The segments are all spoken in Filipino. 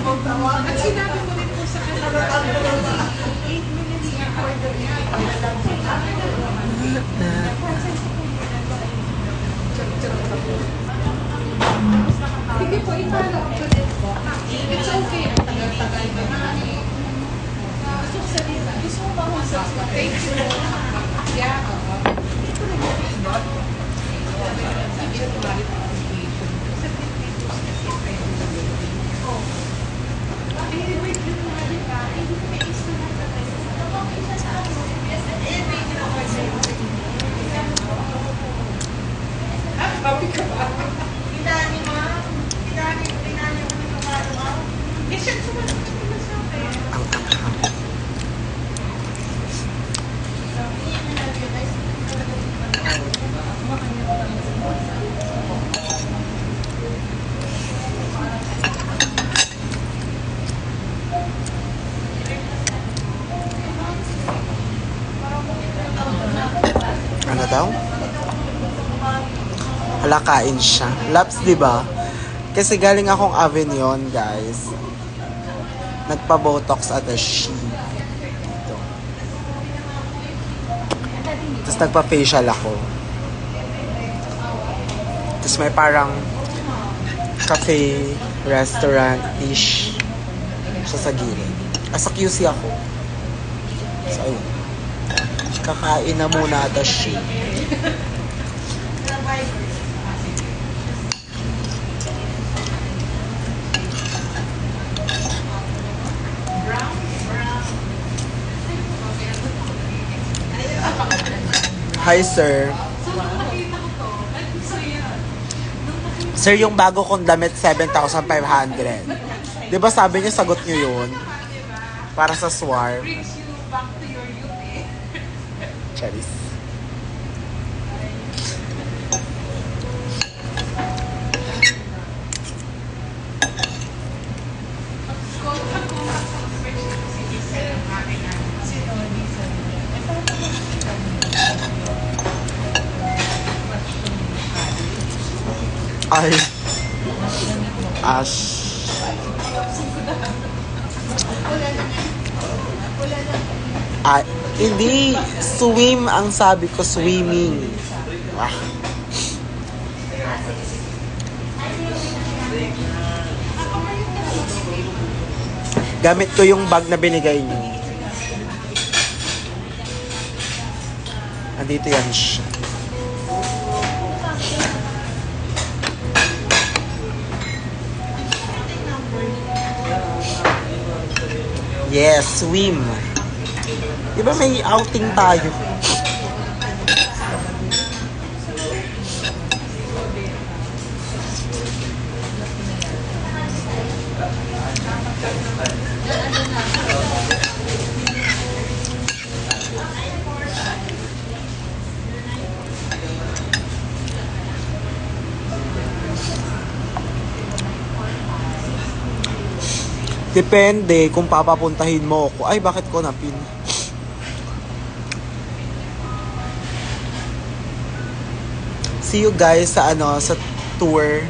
At sinabi ko rin po sa kanila, 8 minutes before the Hindi po, ipala ko din po. It's okay. Ang tagal-tagal na na. Gusto ko sabihin, gusto ko mahusap ko. Thank you. Yeah, oo. Ito rin po. Sabi ko, happy ka ba? Tinani mo? Tinani mo ng kamado mo? Eh, siya sumunod ka naman sa akin. Ang anghang. Ano daw? Hala, kain siya. Laps, di ba? Kasi galing akong Avignon, guys. Nagpa-botox at a she. Ito. Tapos nagpa-facial ako. Tapos may parang cafe, restaurant-ish siya sa gilid. Sa QC ako. So, ayun. Kakain na muna at a she. Hi, sir. Sir, yung bago kong damit, 7,500. Di ba sabi niya, sagot niyo yun? Para sa swarm. Charis. Ay. Ash. Ah, hindi. Swim ang sabi ko. Swimming. Ah. Gamit ko yung bag na binigay niyo. Andito yan siya. Yes, swim. Di ba may outing tayo? Depende kung papapuntahin mo ako. Ay, bakit ko napin? See you guys sa sa tour.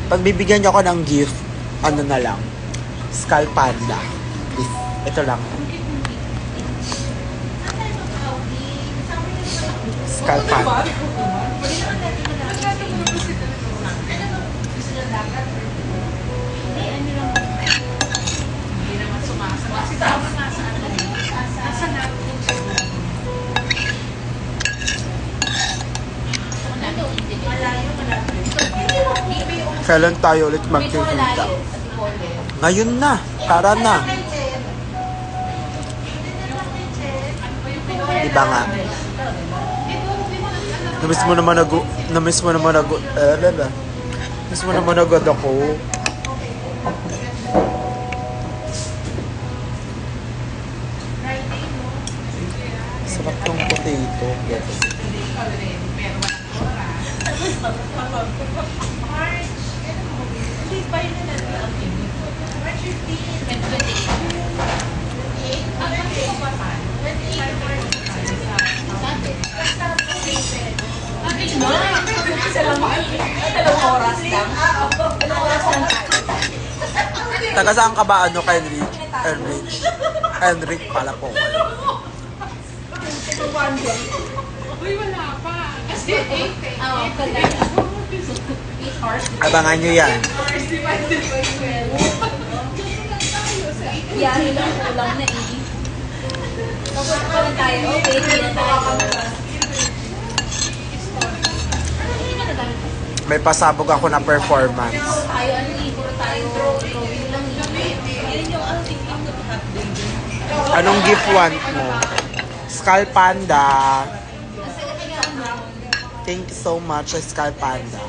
Pagbibigyan niyo ako ng gift, na lang. Skull Panda. Ito lang. Skull Panda. Kailan tayo ulit magkikita? Ngayon na. Tara na. Diba nga? Namiss mo naman agad ako. Sarap tong potato. Dalawang oras lang. Taga saan ka ba, ano, Enrich? Enrich pala po. Uy, wala pa. Kasi 8 eh. Oo, pala. 8 hours. Abangan nyo yan. Hours divided by 12. Yari lang kulang na eh. Tapos pa na tayo. Okay, hindi na tayo. May pasabog ako na performance. Tayo ano eh, puro tayo drawing lang eh. Yun yung ang tingin ko hot Anong gift want mo? Skull Panda. Thank you so much, Skull Panda.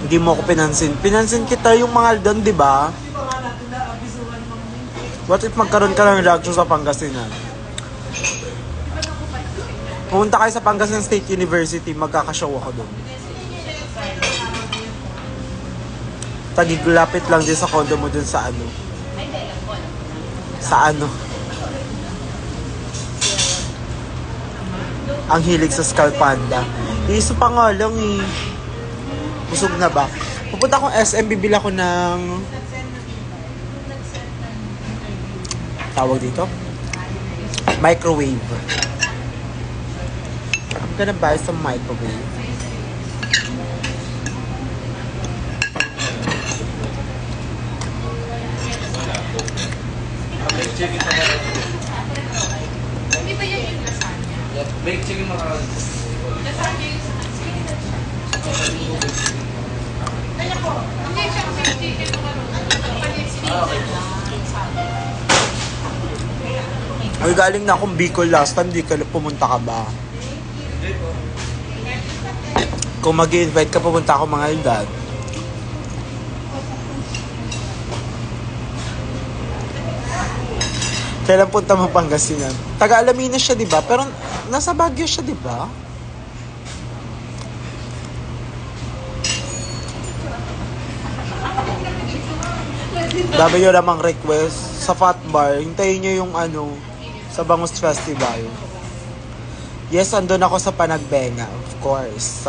Hindi mo ako pinansin. Pinansin kita yung mga doon, di ba? What if magkaroon ka ng reaction sa Pangasinan? Pumunta kayo sa Pangasinan State University, magkakashow ako doon. Tagigulapit lang din sa condo mo dun sa ano. Sa ano. Ang hilig sa Skull Panda. Iisa pa nga lang eh. Busog na ba? Pupunta akong SM, bibili ako ng... Tawag dito? Microwave. I'm gonna buy some microwave. Baked chicken macaroni. Hindi ba yan yung lasagna? Baked chicken macaroni. Lasagna yung kaya ko, hindi siya baked chicken Ay, galing na akong Bicol last time, di ka pumunta ka ba? Hindi po. Kung mag-invite ka, pumunta ako mga edad. Kailan punta mo Pangasinan? Taga-Alaminos siya, di ba? Pero nasa Baguio siya, di ba? Dami nyo namang request sa Fat Bar. Hintayin nyo yung ano, sa Bangus Festival. Yes, andun ako sa Panagbenga, of course.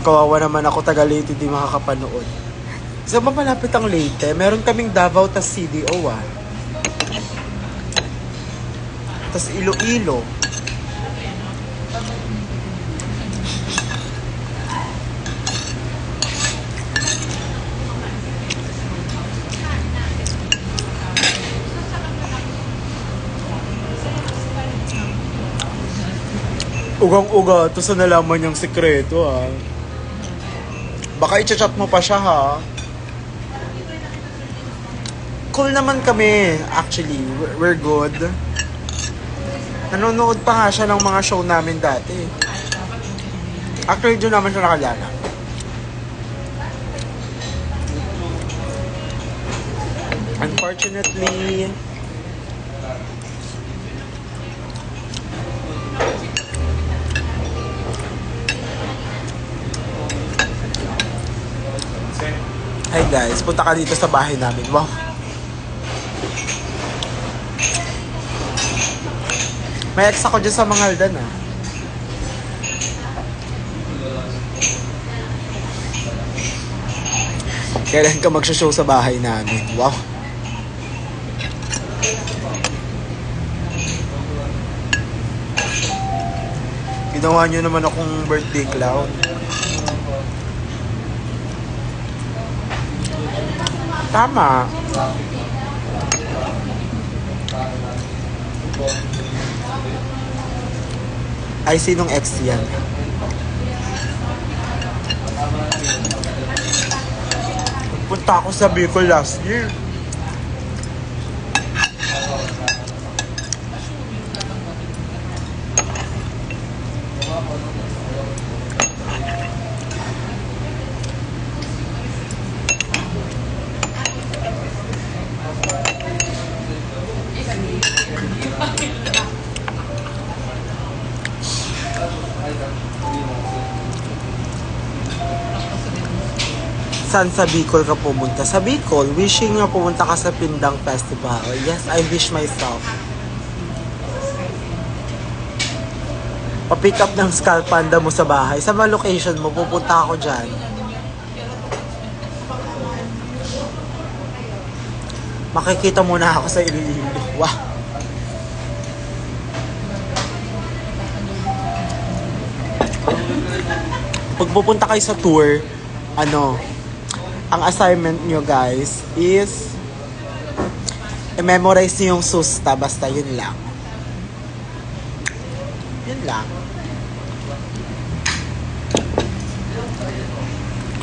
Kawawa naman ako, taga Leyte, di makakapanood. Sa malapit ang Leyte, meron kaming Davao tas CDO ah. Tas Iloilo. Ugang-uga, to sa nalaman niyang sikreto ha. Baka i-chat mo pa siya ha. Cool naman kami, actually. We're good. Nanonood pa nga siya ng mga show namin dati. Actually, doon naman siya nakalala. Unfortunately, hi guys, punta ka dito sa bahay namin. Wow. May ex ako dyan sa Mangaldan ah. Kailan ka magsha-show sa bahay namin? Wow. Ginawa nyo naman akong birthday clown. Tama. Ay, sinong ex yan? Punta ako sa Bicol last year. Saan sa Bicol ka pumunta? Sa Bicol, wishing nga pumunta ka sa Pindang Festival. Yes, I wish myself. Pa-pick up ng Skull Panda mo sa bahay. Sa mga location mo, pupunta ako dyan. Makikita muna ako sa Iloilo. Wow! Pag pupunta kayo sa tour, ang assignment nyo guys is i-memorize nyo yung susta. Basta yun lang. Yun lang.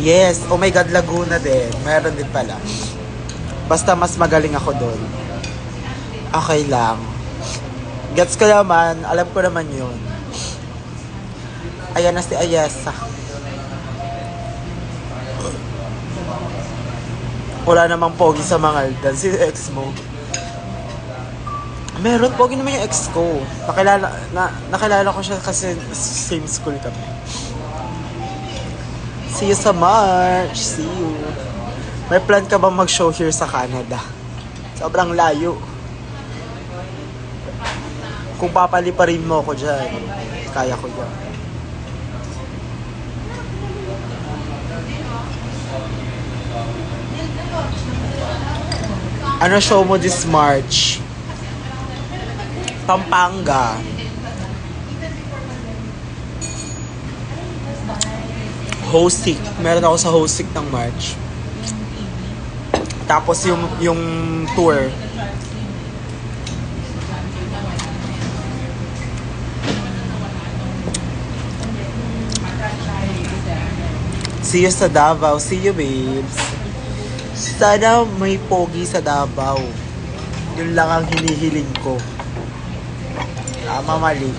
Yes. Oh my God, Laguna din. Meron din pala. Basta mas magaling ako doon. Okay lang. Gets ko naman. Alam ko naman yun. Ayan na si Ayesa. Wala namang pogi sa mga Aldan. Si ex mo. Meron, pogi naman yung ex ko. Nakilala ko siya kasi same school kami. See you sa March. See you. May plan ka bang mag-show here sa Canada? Sobrang layo. Kung papaliparin mo ako dyan, kaya ko dyan. Ano show mo this March? Pampanga. Hostik. Meron ako sa Hostik ng March. Tapos yung tour. See you sa Davao. See you, babes. Sana may pogi sa Davao. Yun lang ang hinihiling ko. Tama, mali.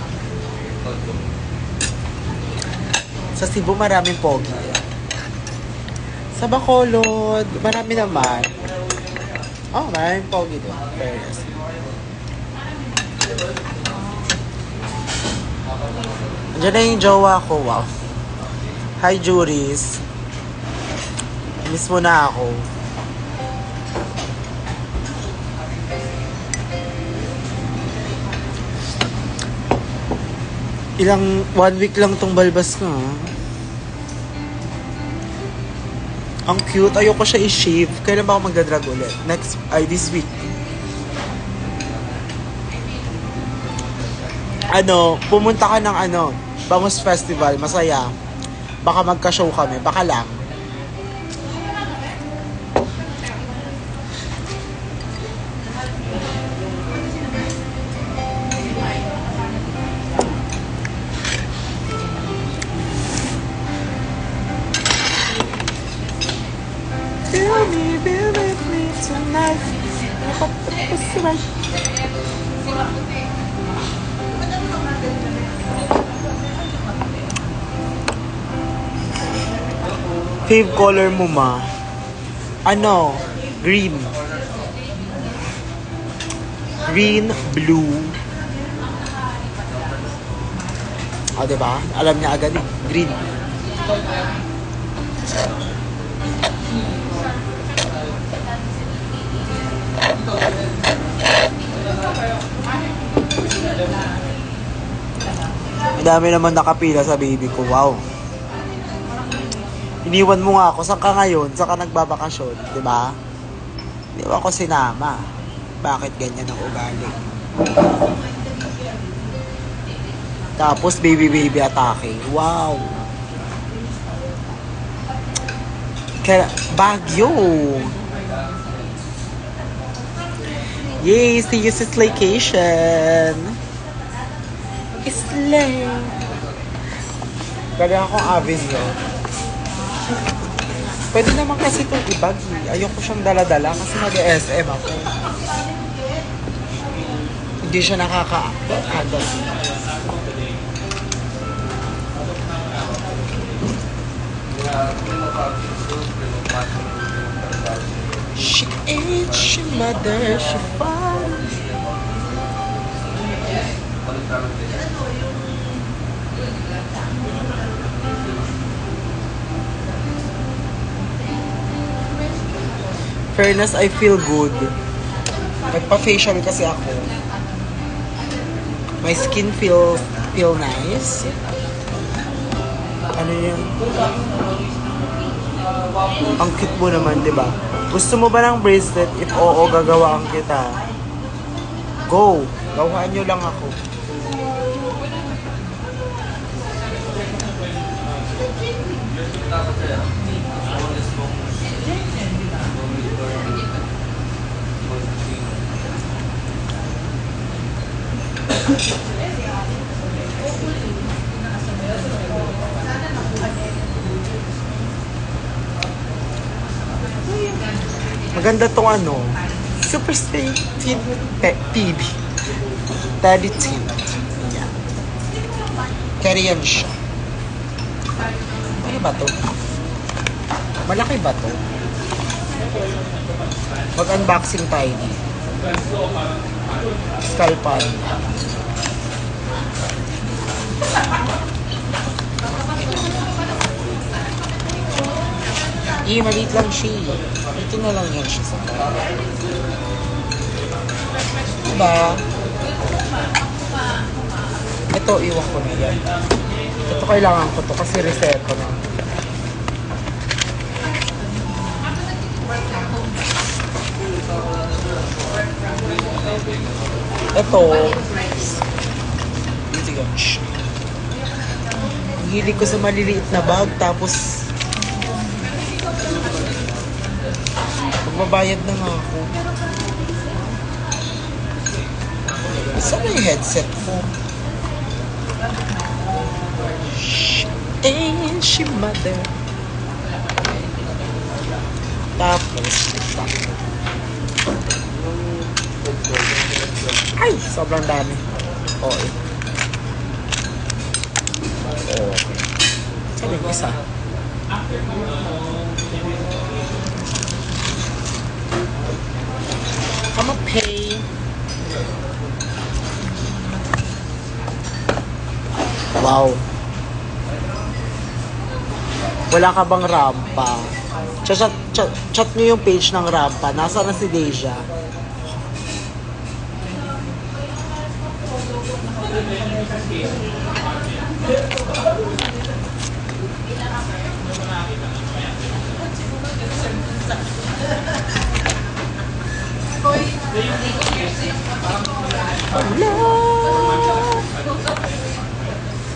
Sa Cebu maraming pogi. Sa Bacolod, marami naman. Oh, maraming pogi doon. Fairness. Andiyan na yung jowa ko. Wow. Hi, Juris. Miss mo na ako. One week lang tong balbas ko. Ang cute. Ayoko siya i-shave. Kailan ba ako magdadrag ulit? This week. Pumunta ka ng Bangus Festival. Masaya. Baka magka-show kami. Baka lang. Be with me tonight. Fave color mo, ma? Green. Green, blue. Diba? Alam niya agad eh. Green. Ang dami naman nakapila sa baby ko. Wow. Iniwan mo nga ako. Saan ka ngayon? Saan ka nagbabakasyon? Diba? Hindi mo ako sinama. Bakit ganyan ang ugali? Tapos baby atake. Wow. Baguio. Yay! See you sa Slaycation. Slay. Galing akong Avenue. Pwede naman kasi itong ibag. Ayoko siyang dala-dala kasi mag-SM ako. Hindi siya nakaka-agas. She ain't she mother, she father. fairness, I feel good. Nagpa-facial kasi ako. My skin feel nice. Ano yun? Ang cute mo naman, di ba? Gusto mo ba ng bracelet? If oo, gagawaan kita. Go! Gawahan nyo lang ako. Maganda tong ano, Super Stay Tint PB. Teddy Tint. Yan. Korean siya. Ano ba to? Malaki ba to? Mag-unboxing tayo dito. Scalpan. Maliit lang siya. Ito na lang yan siya sa kanya. Diba? Ito, iwan ko na yan. Ito kailangan ko to kasi reset ko na. Ito. Easy gosh. Ang hilig ko sa maliliit na bag tapos magbabayad na nga ako. Saan na yung headset ko? Ain't she mother? Tapos, ito. Ay! Sobrang dami. Okay. Okay. Sabi ko isa. I'ma pay. Wow. Wala ka bang rampa? Chat nyo yung page ng rampa. Nasaan na si Deja?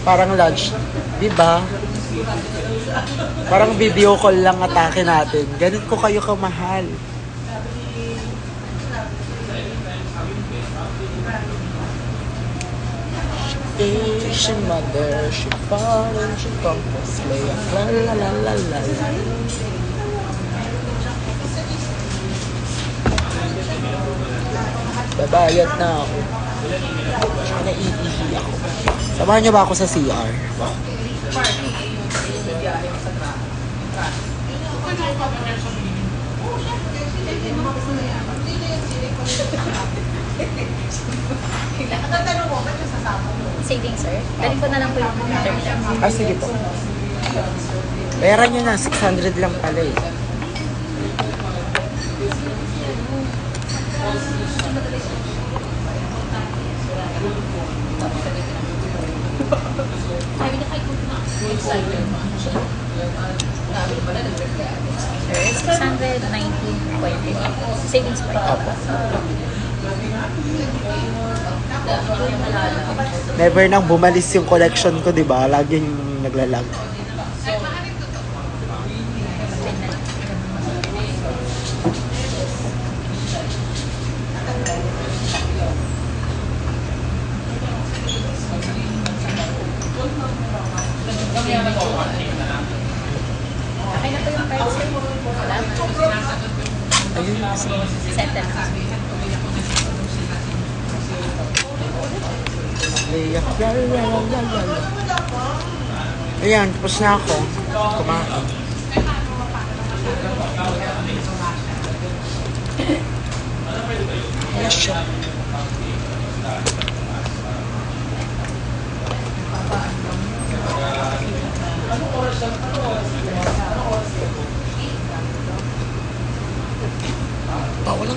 Parang lunch, di ba? Parang video call lang atake natin. Ganun ko kayo kamahal. She mother, she father, she compass, lay la la la la la la. Babayad na ako. Tsaka naiihi ako. Samahan niyo ba ako sa CR? Saving, sir. Dali ko na lang po yung terminal. Ah, sige po. Bayaran niyo na, 600 lang pala eh. Sir, 619.50. Savings po. Opo. Never nang bumalis yung collection ko, di ba? Laging naglalag. Okay na po yung card, sir. Salamat. Ayun. Settle. Ayan, tapos na ako. Kumain. Ayan siya.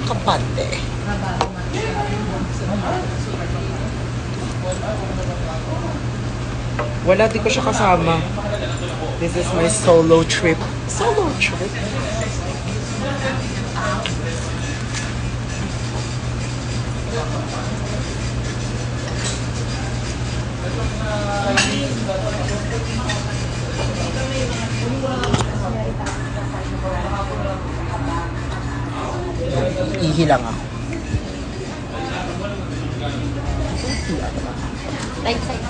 kapante. Wala, di ko siya kasama. This is my solo trip. Solo trip? Ihi lang ako. Right side.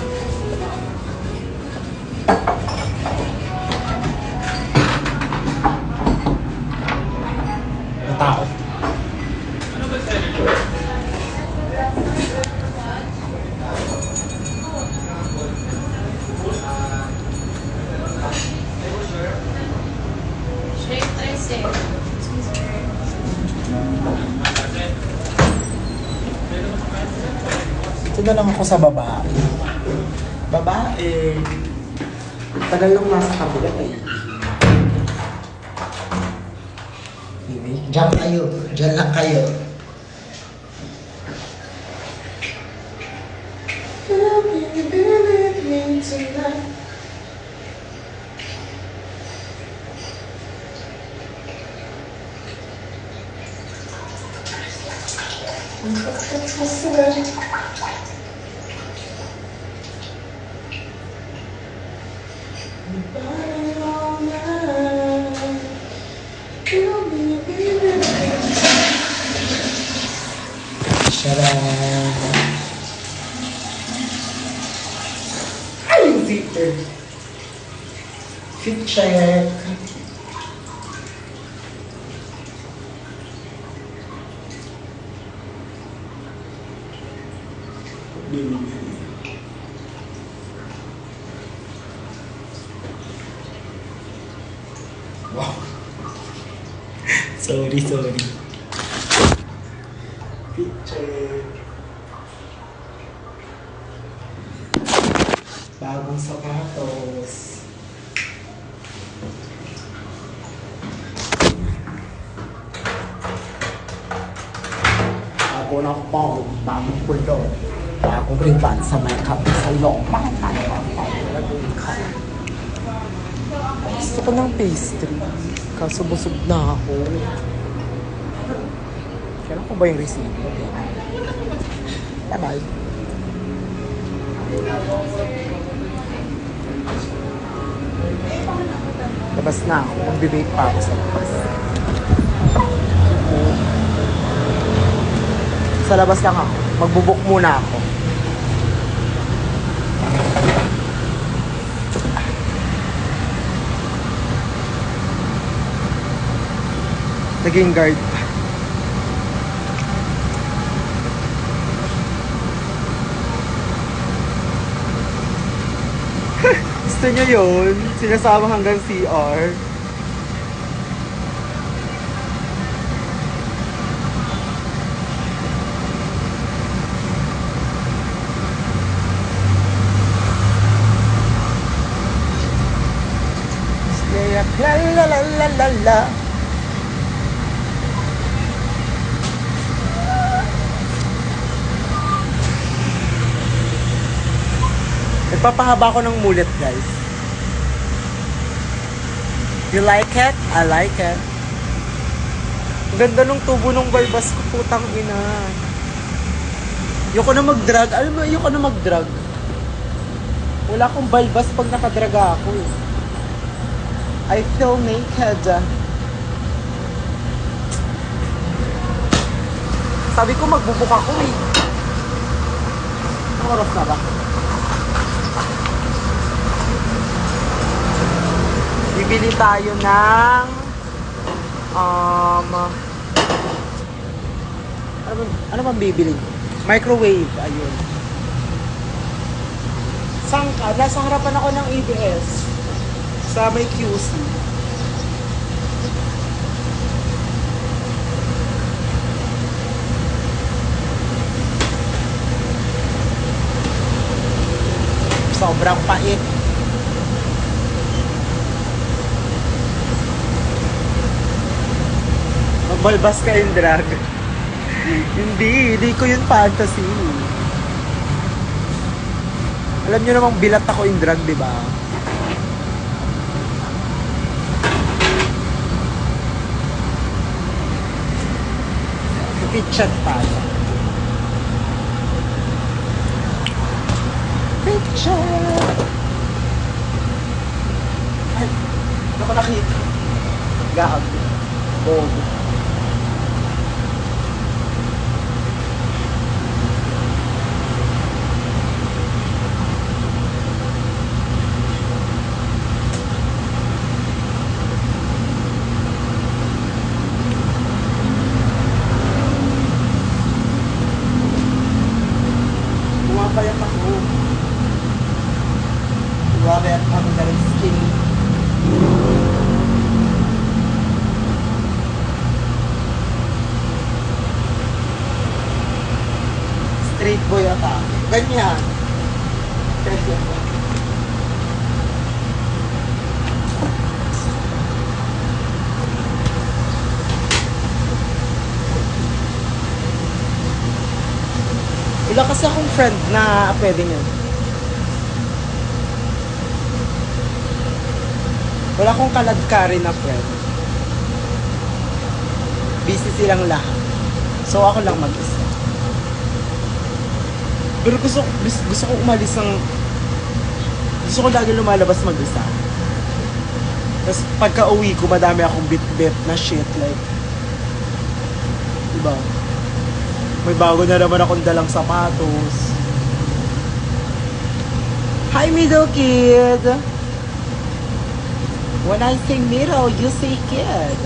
Ang tao. Shrimp 13. Ito na lang ako sa babae. Babae. Tagal lang nasa kabila eh. Baby. Diyan kayo. Diyan lang kayo. Sharan. Ay, yung zipper. Fit check. Wow. Sorry. Picture. Bagong sapatos. Bago na phone, bagong pulo. Bagong ribbon sa makeup sa loob. Gusto ko ng pastry. Kaso busog na ako. Kailan ko ba yung resibo? Bye-bye. Labas na ako. Mag-debate pa ako sa labas. Sa labas lang ako. Magbubuk muna ako. Naging guard. Gusto nyo yun? Sinasama hanggang CR. La la la la la la. Nagpapahaba ko ng mulit, guys. You like it? I like it. Ang ganda ng tubo ng balbas ko, putang ina. Ayoko na mag-drag. Alam mo, ayoko na mag-drag. Wala akong balbas pag nakadraga ako eh. I feel naked. Sabi ko magbubuk ako eh. Anong oras na ba? Bibili tayo ng ano bang bibili? Microwave, ayun. Saan ka? Nasa harapan ako ng ABS. Sa may QC. Sobrang pait. Magbalbas ka yung drag. Hindi ko yun fantasy. Alam nyo namang bilat ako in drag, di ba? Kitchat pala. Kitchat! Ay, ako nakita. Gahag. Bobo. Payat ako. Grabe at ako na rin skinny. Straight boy ata. Ganyan. Ganyan. Wala kasi akong friend na pwede nyo. Wala akong kaladkari na friend. Busy silang lahat. So ako lang mag-isa. Pero gusto ko umalis ng... Gusto ko lagi lumalabas mag-isa. Tapos pagka uwi ko, madami akong bit-bit na shit like... Diba? May bago na naman akong dalang sapatos. Hi, middle kid! When I say middle, you say kid.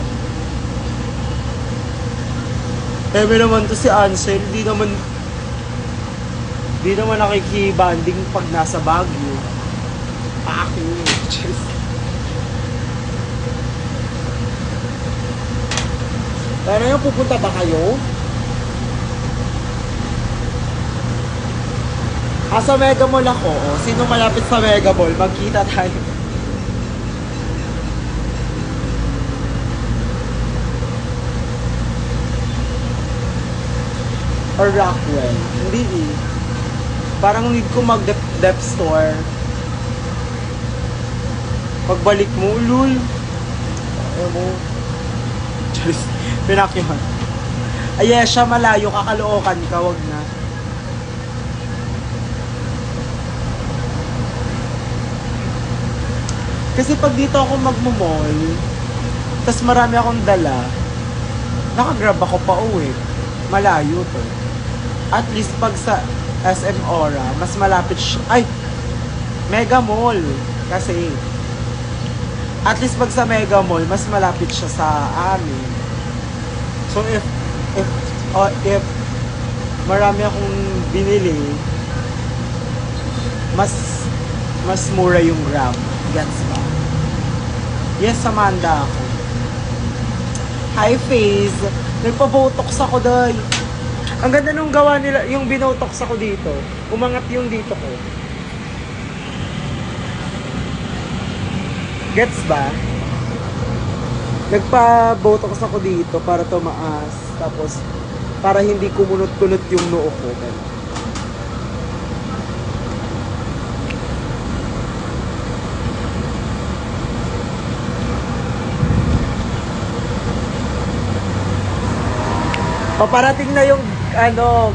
Eme naman to si Ansel, di naman nakikibanding pag nasa Baguio. Ako. Just... Pero yung pupunta ba kayo? Sa Mega Mall ako. Oh. Sino malapit sa Mega Mall? Magkita tayo. Or Rockwell. Hindi eh. Parang need ko mag-dep store. Pagbalik mo, lul. Ayaw mo. Just, pinakyuhan. Ayesha, malayo, kakalookan ka, wag na. Kasi pag dito ako magmumall, tas marami akong dala, nakagrab ako pa uwi. Malayo to. At least pag sa SM Aura, mas malapit siya. Ay! Mega Mall. Kasi, at least pag sa Mega Mall, mas malapit siya sa amin. So if marami akong binili, mas mura yung Grab. Gets ba? Yes, Amanda ako. Hi, Faze. Nagpa-botox ako, day. Ang ganda nung gawa nila, yung binotox ako dito. Umangat yung dito ko. Gets ba? Nagpa-botox ako dito para tumaas. Tapos, para hindi kumunot-kunot yung noo ko. Paparating na yung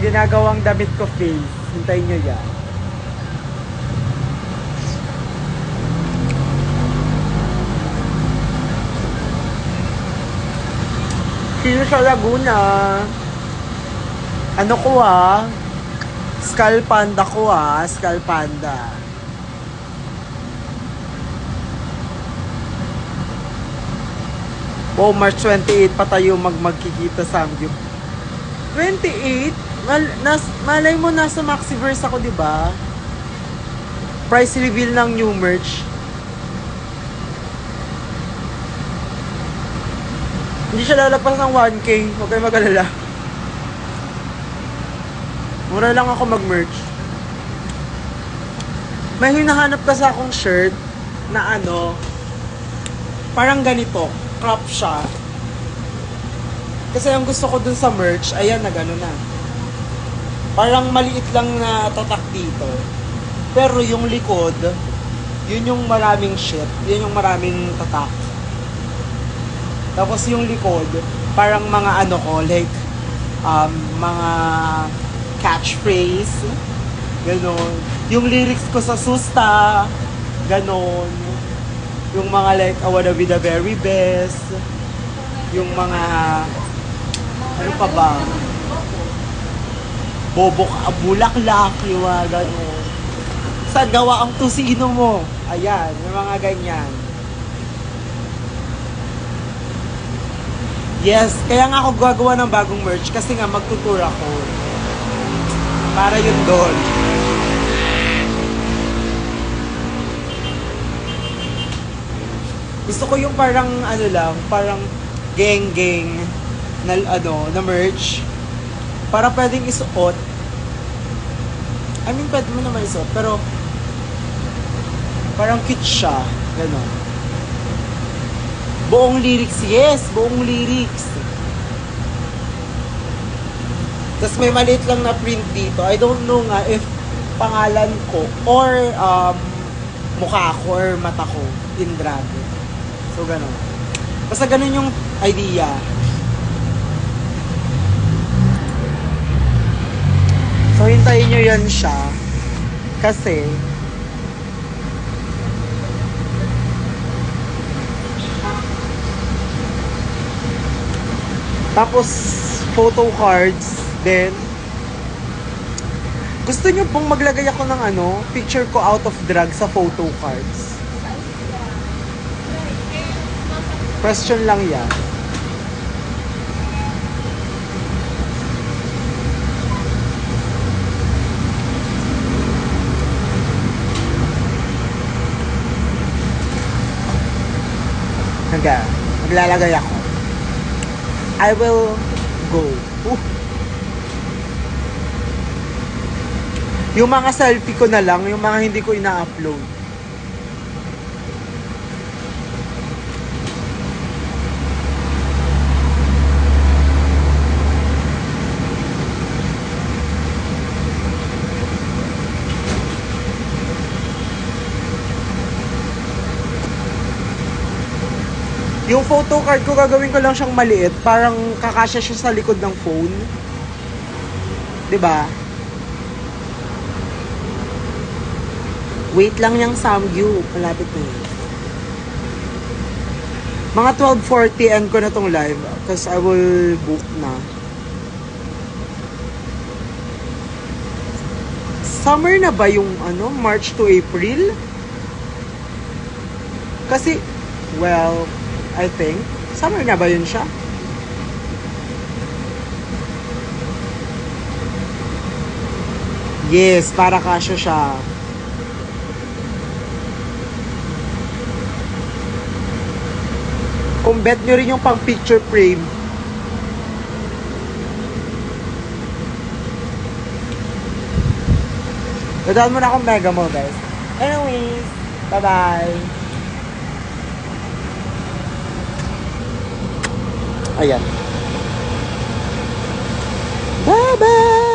ginagawang damit ko face. Hintayin nyo yan. Sino sa Laguna? Ano ko Skull Panda ko Skull Panda. Oh, March 28 pa tayo magkikita sa Amgyup. 28? Malay mo nasa Maxiverse ako, di ba? Price reveal ng new merch. Hindi siya lalapas ng 1K. Huwag kayo mag-alala. Mura lang ako mag-merch. May hinahanap kasi akong shirt na parang ganito. Crop siya. Kasi ang gusto ko dun sa merch, ayan, nagano na. Parang maliit lang na tatak dito. Pero yung likod, yun yung maraming shit. Yun yung maraming tatak. Tapos yung likod, parang mga ano ko, like, mga catchphrase. Ganon. Yung lyrics ko sa Susta. Ganon. Yung mga like, I wanna be the very best. Yung mga, ano pa ba? Bobo ka, bulaklak, yung mga ganon. Saan gawa ang tusino mo? Ayan, yung mga ganyan. Yes, kaya nga ako gagawa ng bagong merch kasi nga magtutour ako. Para yun doon. Gusto ko yung parang ano lang, parang geng-geng na ano, na merch. Para pwedeng isuot. I mean, pwede mo naman isuot, pero parang cute siya. Ganon. Buong lyrics, yes! Buong lyrics. Tapos may maliit lang na print dito. I don't know nga if pangalan ko or mukha ko or mata ko in drag. So, ganon. Basta ganon yung idea. So, hintayin nyo yan siya. Kasi, tapos, photo cards, then, gusto nyo pong maglagay ako ng ano, picture ko out of drag sa photo cards? Question lang yan. Maglalagay ako. I will go. Yung mga selfie ko na lang, yung mga hindi ko ina-upload. Yung photo card ko, gagawin ko lang siyang maliit. Parang kakasya siya sa likod ng phone. 'Di ba? Wait lang yung Samgyu. Malapit na yun. Mga 12:40 end ko na tong live. Because I will book na. Summer na ba yung ano? March to April? Kasi, well, I think. Summer na ba yun siya? Yes, para kasya siya. Kung bet nyo rin yung pang picture frame. Dadaan mo na akong mega mo, guys. Anyways, bye-bye. Ayan. Bye-bye!